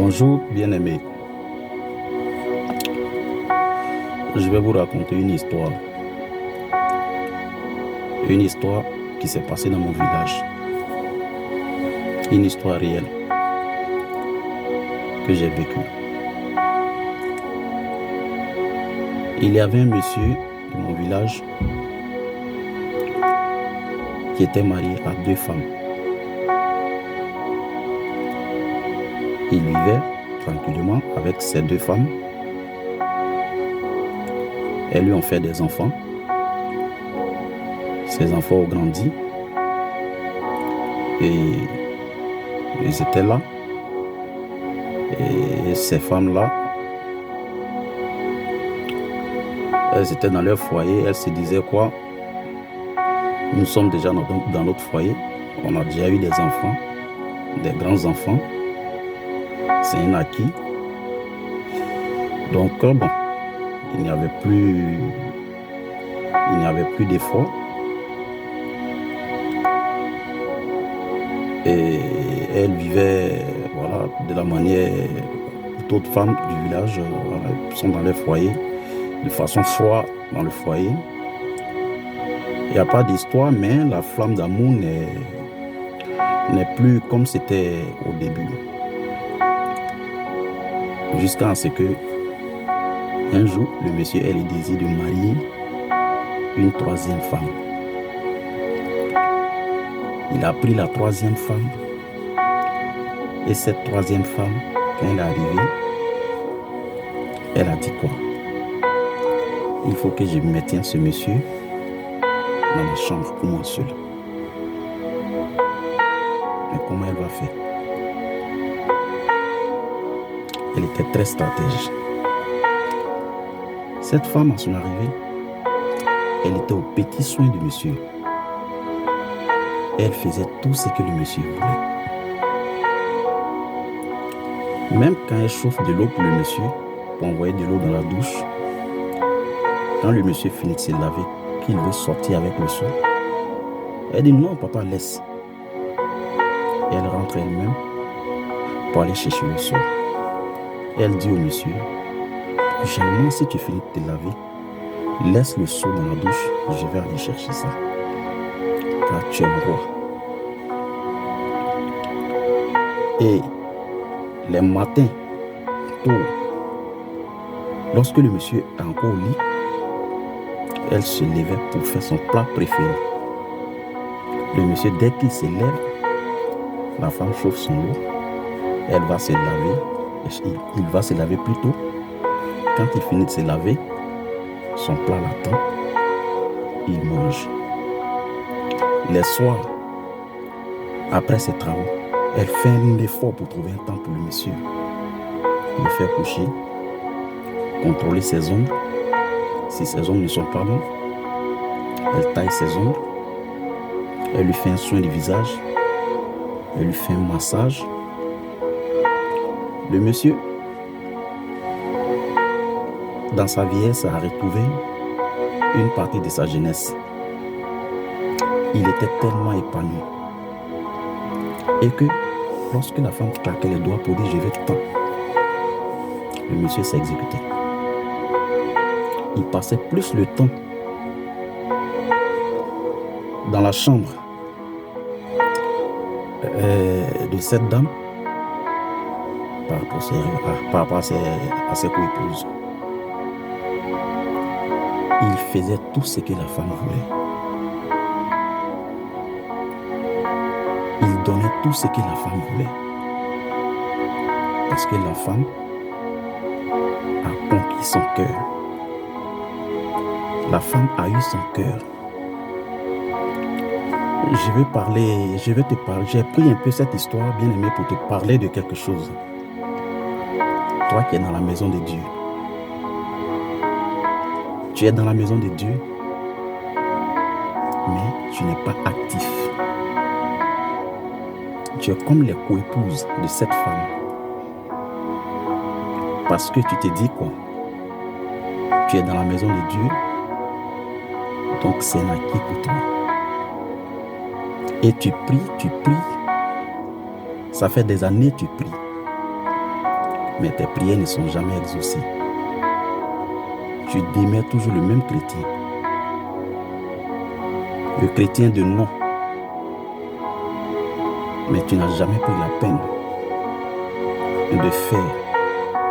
Bonjour, bien-aimés. Je vais vous raconter une histoire. Une histoire qui s'est passée dans mon village. Une histoire réelle que j'ai vécue. Il y avait un monsieur de mon village qui était marié à 2 femmes. Il vivait tranquillement avec ces 2 femmes. Elles lui ont fait des enfants. Ces enfants ont grandi. Et ils étaient là. Et ces femmes-là, elles étaient dans leur foyer. Elles se disaient quoi? Nous sommes déjà dans notre foyer. On a déjà eu des enfants, des grands enfants. C'est un acquis. Donc, bon, il n'y avait plus d'efforts. Et elle vivait de la manière où d'autres femmes du village sont dans leur foyer, de façon froide dans le foyer. Il n'y a pas d'histoire, mais la flamme d'amour n'est plus comme c'était au début. Jusqu'à ce que un jour, le monsieur ait le désir de marier une 3e femme. Il a pris la 3e femme. Et cette 3e femme, quand elle est arrivée, elle a dit quoi? Il faut que je maintienne ce monsieur dans ma chambre pour moi seul. Mais comment elle va faire? Elle était très stratégique. Cette femme, à son arrivée, elle était au petit soin du monsieur. Elle faisait tout ce que le monsieur voulait. Même quand elle chauffe de l'eau pour le monsieur, pour envoyer de l'eau dans la douche, quand le monsieur finit de se laver, qu'il veut sortir avec le seau, elle dit non, papa, laisse. Et elle rentre elle-même pour aller chercher le seau. Elle dit au monsieur, prochainement, si tu finis de te laver, laisse le seau dans la douche, je vais aller chercher ça. Car tu es le roi. Et les matins, tôt, lorsque le monsieur est encore au lit, elle se levait pour faire son plat préféré. Le monsieur, dès qu'il se lève, la femme chauffe son eau, elle va se laver, il va se laver plus tôt. Quand il finit de se laver, son plat l'attend, il mange. Les soirs, après ses travaux, elle fait un effort pour trouver un temps pour le monsieur. Le faire coucher, contrôler ses ongles. Si ses ongles ne sont pas bons, elle taille ses ongles. Elle lui fait un soin du visage. Elle lui fait un massage. Le monsieur, dans sa vieillesse, a retrouvé une partie de sa jeunesse. Il était tellement épanoui. Et que lorsque la femme claquait les doigts pour dire je vais tant, le monsieur s'est exécuté. Il passait plus le temps dans la chambre de cette dame par rapport à ses co-épouses. Il faisait tout ce que la femme voulait. Il donnait tout ce que la femme voulait. Parce que la femme a conquis son cœur. La femme a eu son cœur. J'ai pris un peu cette histoire, bien aimée, pour te parler de quelque chose. Toi qui es dans la maison de Dieu. Tu es dans la maison de Dieu, mais tu n'es pas actif. Tu es comme les co-épouses de cette femme. Parce que tu te dis quoi? Tu es dans la maison de Dieu, donc c'est un acquis pour toi. Et tu pries. Ça fait des années que tu pries. mais tes prières ne sont jamais exaucées. Tu demeures toujours le même chrétien. Le chrétien de nom. Mais tu n'as jamais pris la peine de faire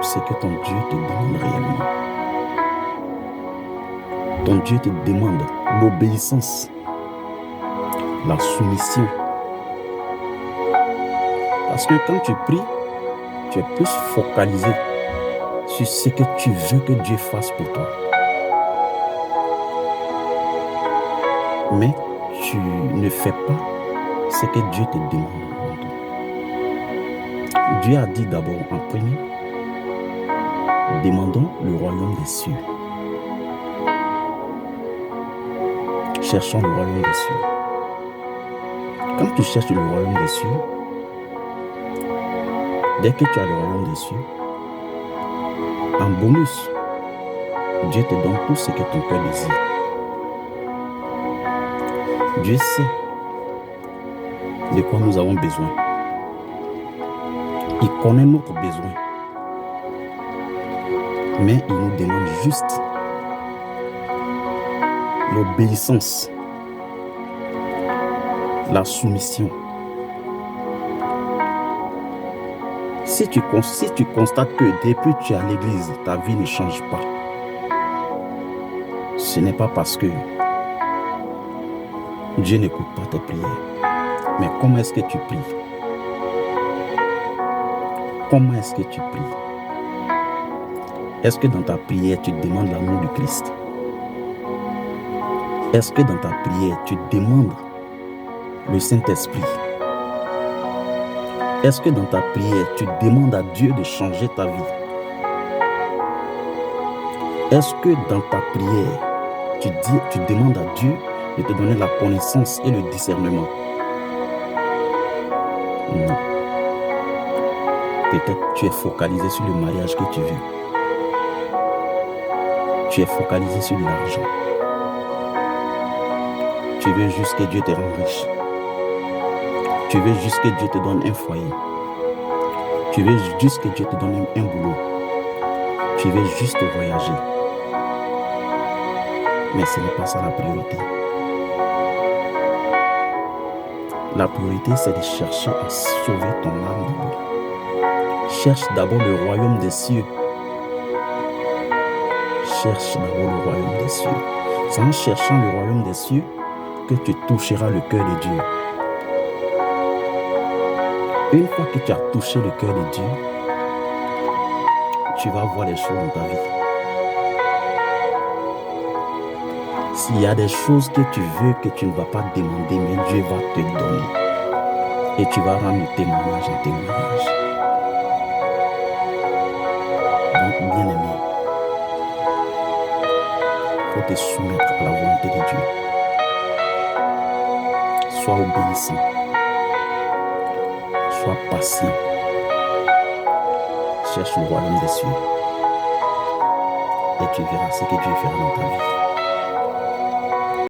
ce que ton Dieu te demande réellement. Ton Dieu te demande l'obéissance, la soumission. Parce que quand tu pries, tu es plus focalisé sur ce que tu veux que Dieu fasse pour toi. Mais tu ne fais pas ce que Dieu te demande. Dieu a dit d'abord en premier, demandons le royaume des cieux. Cherchons le royaume des cieux. Quand tu cherches le royaume des cieux, dès que tu as le royaume des cieux, en bonus, Dieu te donne tout ce que ton cœur désire. Dieu sait de quoi nous avons besoin. Il connaît notre besoin. Mais il nous demande juste l'obéissance, la soumission. Si tu constates que depuis que tu es à l'église, ta vie ne change pas, ce n'est pas parce que Dieu n'écoute pas tes prières. Mais comment est-ce que tu pries? Comment est-ce que tu pries? Est-ce que dans ta prière, tu demandes l'amour du Christ? Est-ce que dans ta prière, tu demandes le Saint-Esprit? Est-ce que dans ta prière, tu demandes à Dieu de changer ta vie? Est-ce que dans ta prière, tu demandes à Dieu de te donner la connaissance et le discernement? Non. Peut-être tu es focalisé sur le mariage que tu veux. Tu es focalisé sur l'argent. Tu veux juste que Dieu te rende riche. Tu veux juste que Dieu te donne un foyer. Tu veux juste que Dieu te donne un boulot. Tu veux juste voyager. Mais ce n'est pas ça la priorité. La priorité, c'est de chercher à sauver ton âme d'abord. Cherche d'abord le royaume des cieux. Cherche d'abord le royaume des cieux. C'est en cherchant le royaume des cieux que tu toucheras le cœur de Dieu. Une fois que tu as touché le cœur de Dieu, tu vas voir les choses dans ta vie. S'il y a des choses que tu veux que tu ne vas pas demander, mais Dieu va te donner. Et tu vas rendre témoignage en témoignage. Donc, bien aimé, il faut te soumettre à la volonté de Dieu. Sois obéissant. Sois patient. Cherche le royaume des cieux. Et tu verras ce que Dieu fera dans ta vie.